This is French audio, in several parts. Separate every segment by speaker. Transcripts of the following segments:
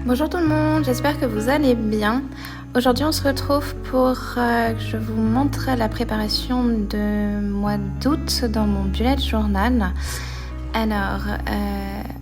Speaker 1: Bonjour tout le monde, j'espère que vous allez bien. Aujourd'hui on se retrouve pour que je vous montre la préparation de mois d'août dans mon bullet journal. Alors,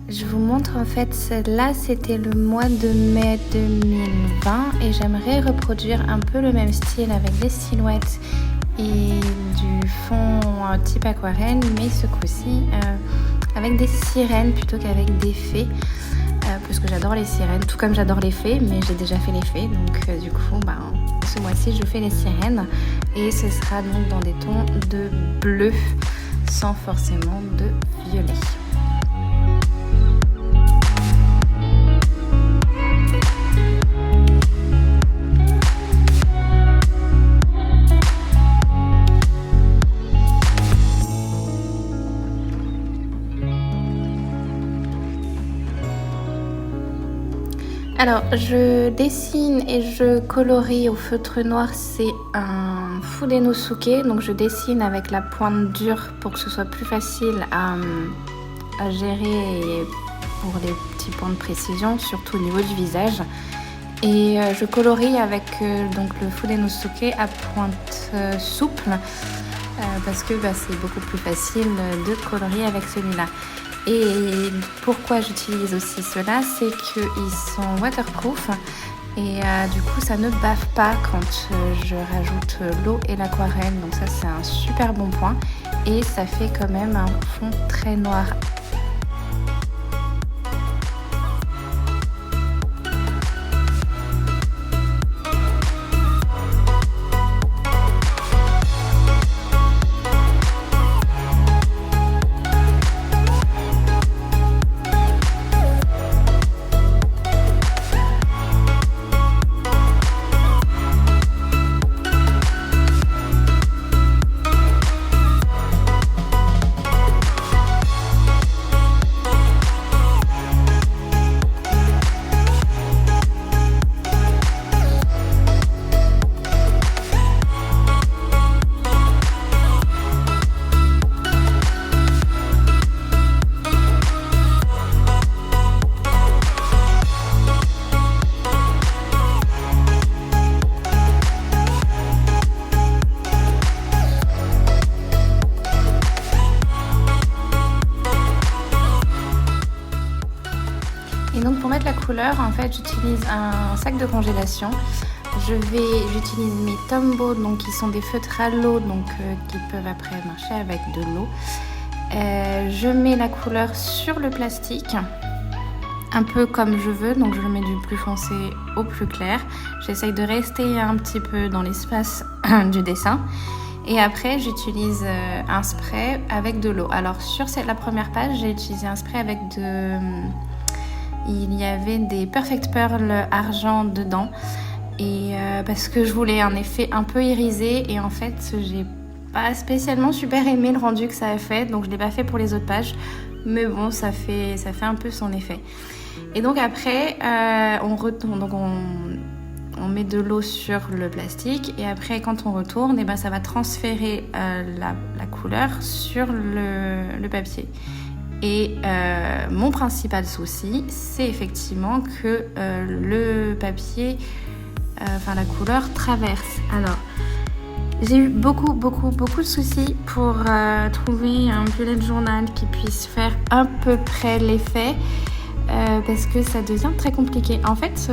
Speaker 1: je vous montre en fait, là c'était le mois de mai 2020 et j'aimerais reproduire un peu le même style avec des silhouettes et du fond type aquarelle, mais ce coup-ci avec des sirènes plutôt qu'avec des fées. Parce que j'adore les sirènes, tout comme j'adore les fées, mais j'ai déjà fait les fées, donc du coup, ce mois-ci, je fais les sirènes et ce sera donc dans des tons de bleu, sans forcément de violet. Alors, je dessine et je colorie au feutre noir, c'est un Fudenosuke, donc je dessine avec la pointe dure pour que ce soit plus facile à gérer et pour les petits points de précision, surtout au niveau du visage. Et je colorie avec donc le Fudenosuke à pointe souple, parce que c'est beaucoup plus facile de colorier avec celui-là. Et pourquoi j'utilise aussi cela, c'est qu'ils sont waterproof et du coup ça ne bave pas quand je rajoute l'eau et l'aquarelle. Donc ça c'est un super bon point et ça fait quand même un fond très noir. Et donc pour mettre la couleur, en fait, j'utilise un sac de congélation. J'utilise mes Tombow, donc qui sont des feutres à l'eau, donc qui peuvent après marcher avec de l'eau. Je mets la couleur sur le plastique, un peu comme je veux, donc je le mets du plus foncé au plus clair. J'essaye de rester un petit peu dans l'espace du dessin. Et après, j'utilise un spray avec de l'eau. Alors sur la première page, j'ai utilisé un spray avec il y avait des Perfect Pearl argent dedans et parce que je voulais un effet un peu irisé et en fait j'ai pas spécialement super aimé le rendu que ça a fait, donc je l'ai pas fait pour les autres pages, mais bon ça fait un peu son effet. Et donc après on retourne, donc on met de l'eau sur le plastique et après quand on retourne, ça va transférer la couleur sur le papier. Et mon principal souci, c'est effectivement que le papier, la couleur traverse. Alors, j'ai eu beaucoup de soucis pour trouver un bullet journal qui puisse faire à peu près l'effet, parce que ça devient très compliqué. En fait,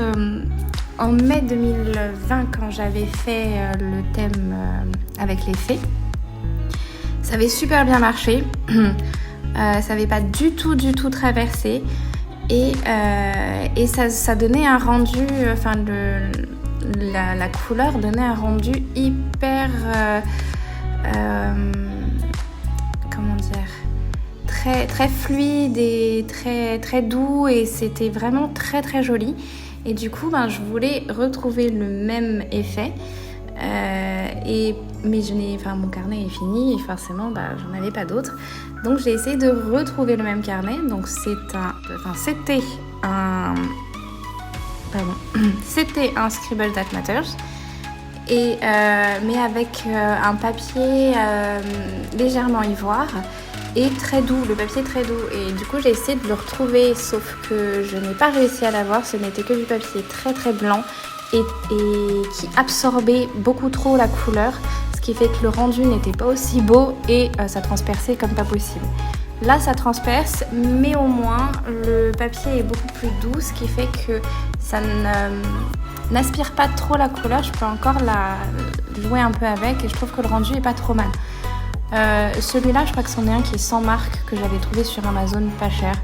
Speaker 1: en mai 2020, quand j'avais fait le thème avec les fées, ça avait super bien marché. Ça n'avait pas du tout traversé et ça donnait un rendu, la couleur donnait un rendu hyper, comment dire, très fluide et très doux et c'était vraiment très joli. Et du coup, je voulais retrouver le même effet. Mais mon carnet est fini et forcément j'en avais pas d'autres, donc j'ai essayé de retrouver le même carnet. Donc c'était un Scribble That Matters mais avec un papier légèrement ivoire est très doux, le papier est très doux. Et du coup, j'ai essayé de le retrouver, sauf que je n'ai pas réussi à l'avoir. Ce n'était que du papier très très blanc et qui absorbait beaucoup trop la couleur, ce qui fait que le rendu n'était pas aussi beau et ça transperçait comme pas possible. Là, ça transperce, mais au moins, le papier est beaucoup plus doux, ce qui fait que ça n'aspire pas trop la couleur. Je peux encore la jouer un peu avec et je trouve que le rendu est pas trop mal. Celui-là, je crois que c'en est un qui est sans marque, que j'avais trouvé sur Amazon pas cher.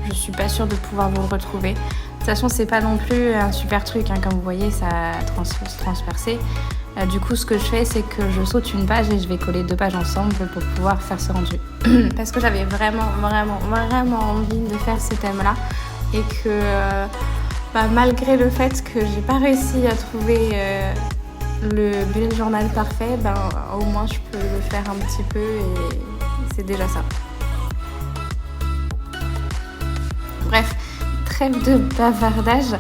Speaker 1: Je suis pas sûre de pouvoir vous le retrouver. De toute façon, c'est pas non plus un super truc, hein. Comme vous voyez, ça a transpercé. Du coup, ce que je fais, c'est que je saute une page et je vais coller 2 pages ensemble pour pouvoir faire ce rendu. Parce que j'avais vraiment envie de faire ce thème-là et que malgré le fait que j'ai pas réussi à trouver le bullet journal parfait, au moins je peux le faire un petit peu et c'est déjà ça. Bref, trêve de bavardage.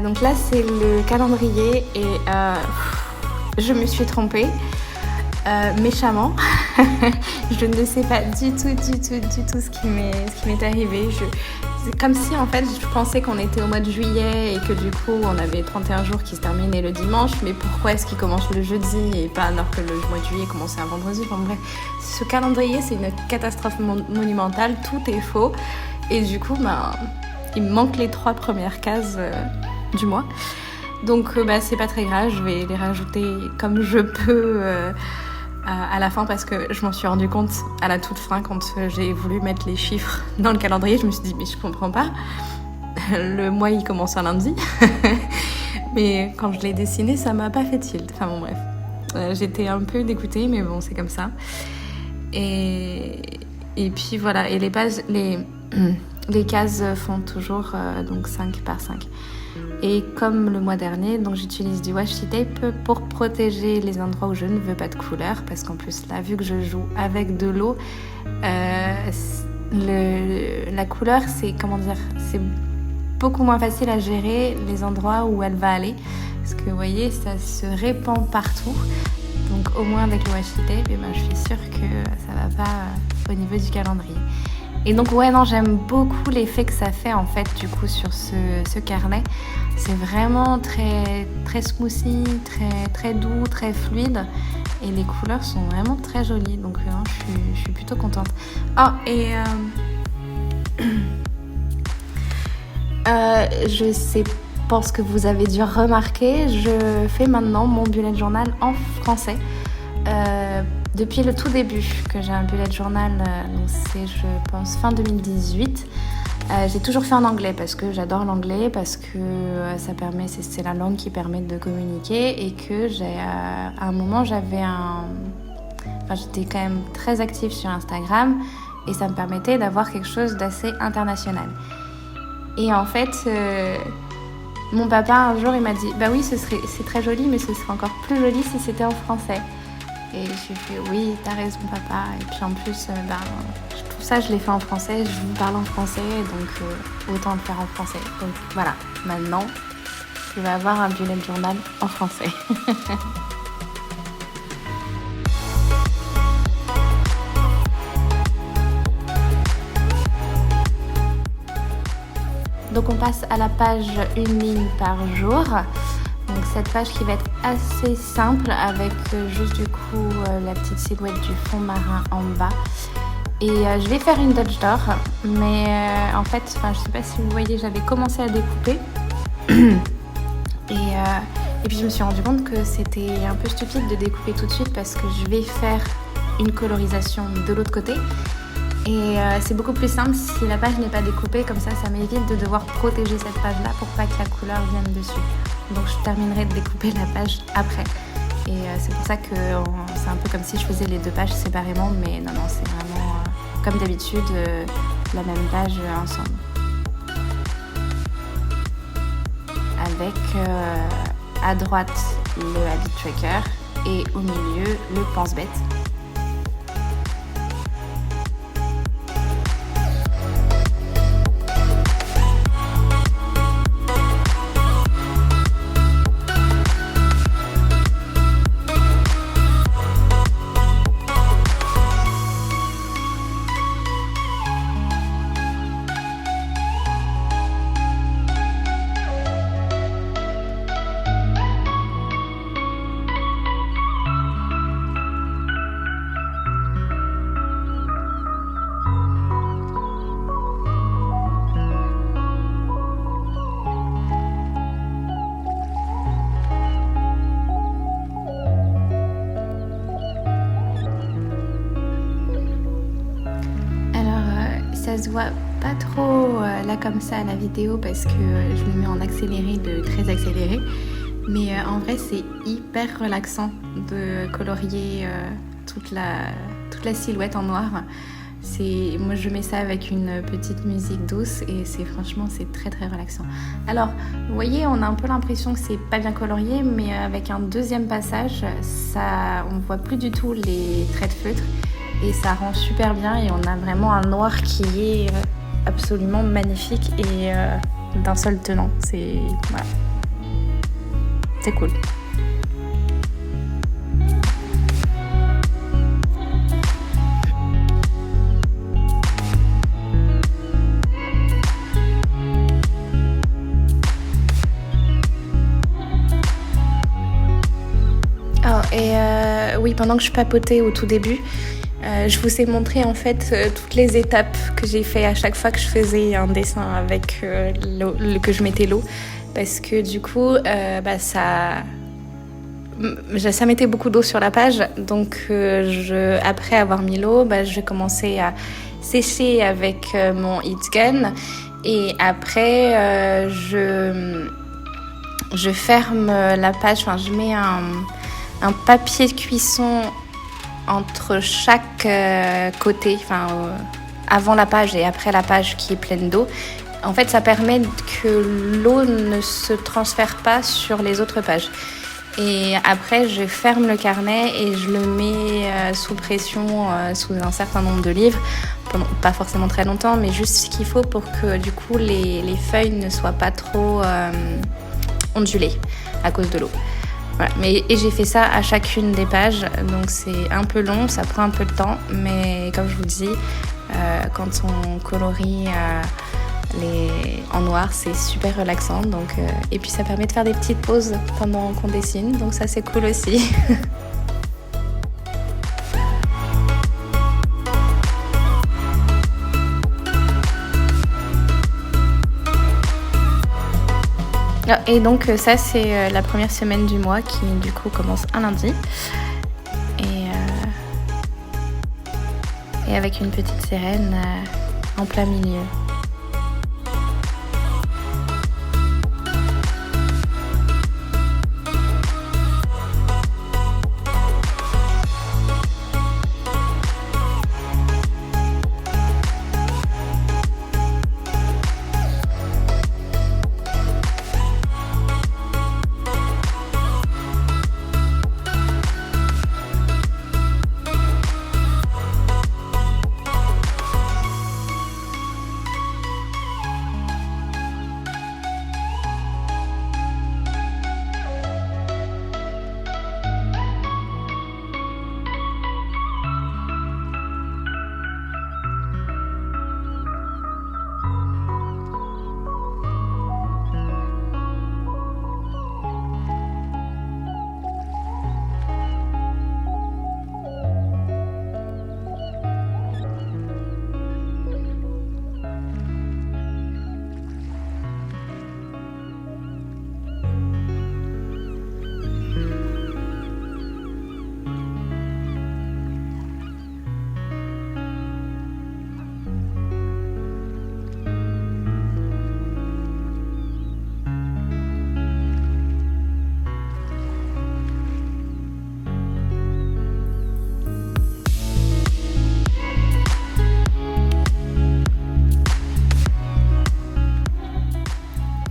Speaker 1: Donc là, c'est le calendrier et je me suis trompée méchamment. Je ne sais pas du tout ce qui m'est arrivé. C'est comme si en fait je pensais qu'on était au mois de juillet et que du coup on avait 31 jours qui se terminaient le dimanche, mais pourquoi est-ce qu'il commence le jeudi et pas alors que le mois de juillet commençait un vendredi? Enfin bref, ce calendrier c'est une catastrophe monumentale, tout est faux et du coup il me manque les 3 premières cases du mois. Donc c'est pas très grave, je vais les rajouter comme je peux à la fin parce que je m'en suis rendu compte à la toute fin quand j'ai voulu mettre les chiffres dans le calendrier. Je me suis dit mais je comprends pas, le mois il commence un lundi. Mais quand je l'ai dessiné ça m'a pas fait tilt. Enfin bon bref, j'étais un peu dégoûtée mais bon c'est comme ça. Et puis voilà, et les cases font toujours donc 5 par 5. Et comme le mois dernier, donc j'utilise du washi tape pour protéger les endroits où je ne veux pas de couleur, parce qu'en plus là, vu que je joue avec de l'eau, la couleur c'est beaucoup moins facile à gérer les endroits où elle va aller, parce que vous voyez ça se répand partout. Donc au moins avec le washi tape, je suis sûre que ça va pas au niveau du calendrier. Et donc j'aime beaucoup l'effet que ça fait en fait du coup sur ce carnet. C'est vraiment très très smoothie, très doux, très fluide et les couleurs sont vraiment très jolies. Donc je suis plutôt contente. Je pense que vous avez dû remarquer, je fais maintenant mon bullet journal en français. Depuis le tout début que j'ai un bullet journal, donc c'est je pense fin 2018. J'ai toujours fait en anglais parce que j'adore l'anglais, parce que ça permet, c'est la langue qui permet de communiquer et que à un moment j'étais quand même très active sur Instagram et ça me permettait d'avoir quelque chose d'assez international. Et en fait, mon papa un jour il m'a dit bah oui c'est très joli mais ce serait encore plus joli si c'était en français. Et j'ai fait oui, t'as raison papa. Et puis en plus, tout ça je l'ai fait en français, je vous parle en français, donc autant le faire en français. Donc voilà, maintenant je vais avoir un bullet journal en français. Donc on passe à la page 1 ligne par jour. Donc cette page qui va être assez simple avec juste du coup la petite silhouette du fond marin en bas. Et je vais faire une Dutch door, mais en fait, je sais pas si vous voyez, j'avais commencé à découper. Et puis je me suis rendu compte que c'était un peu stupide de découper tout de suite parce que je vais faire une colorisation de l'autre côté. Et c'est beaucoup plus simple si la page n'est pas découpée, comme ça m'évite de devoir protéger cette page-là pour pas que la couleur vienne dessus. Donc je terminerai de découper la page après. Et c'est pour ça que c'est un peu comme si je faisais les 2 pages séparément, mais non, c'est vraiment comme d'habitude la même page ensemble. Avec à droite le habit tracker et au milieu le pense-bête. ça se voit pas trop là comme ça à la vidéo parce que je le mets en accéléré, de très accéléré. Mais en vrai, c'est hyper relaxant de colorier toute la silhouette en noir. Moi, je mets ça avec une petite musique douce et franchement, c'est très très relaxant. Alors, vous voyez, on a un peu l'impression que c'est pas bien colorié, mais avec un deuxième passage, on voit plus du tout les traits de feutre et ça rend super bien et on a vraiment un noir qui est absolument magnifique et d'un seul tenant. Voilà. C'est cool. Oui, pendant que je papotais au tout début, je vous ai montré en fait toutes les étapes que j'ai fait à chaque fois que je faisais un dessin avec que je mettais l'eau, parce que du coup, ça mettait beaucoup d'eau sur la page. Donc, après avoir mis l'eau, je commençais à sécher avec mon heat gun, et après, je ferme la page. Enfin, je mets un papier de cuisson entre chaque côté, avant la page et après la page qui est pleine d'eau. En fait, ça permet que l'eau ne se transfère pas sur les autres pages. Et après, je ferme le carnet et je le mets sous pression, sous un certain nombre de livres, pendant pas forcément très longtemps, mais juste ce qu'il faut pour que du coup les feuilles ne soient pas trop ondulées à cause de l'eau. Voilà. Et j'ai fait ça à chacune des pages, donc c'est un peu long, ça prend un peu de temps, mais comme je vous dis, quand on colorie en noir, c'est super relaxant. Donc, et puis ça permet de faire des petites pauses pendant qu'on dessine, donc ça c'est cool aussi. Et donc ça c'est la première semaine du mois qui du coup commence un lundi et avec une petite sirène en plein milieu.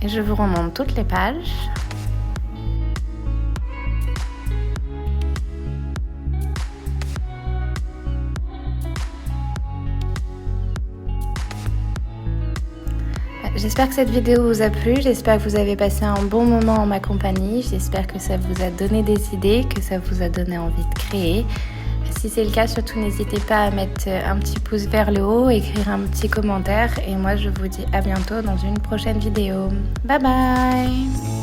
Speaker 1: Et je vous remonte toutes les pages. J'espère que cette vidéo vous a plu, j'espère que vous avez passé un bon moment en ma compagnie, j'espère que ça vous a donné des idées, que ça vous a donné envie de créer. Si c'est le cas, surtout n'hésitez pas à mettre un petit pouce vers le haut, écrire un petit commentaire et moi je vous dis à bientôt dans une prochaine vidéo. Bye bye!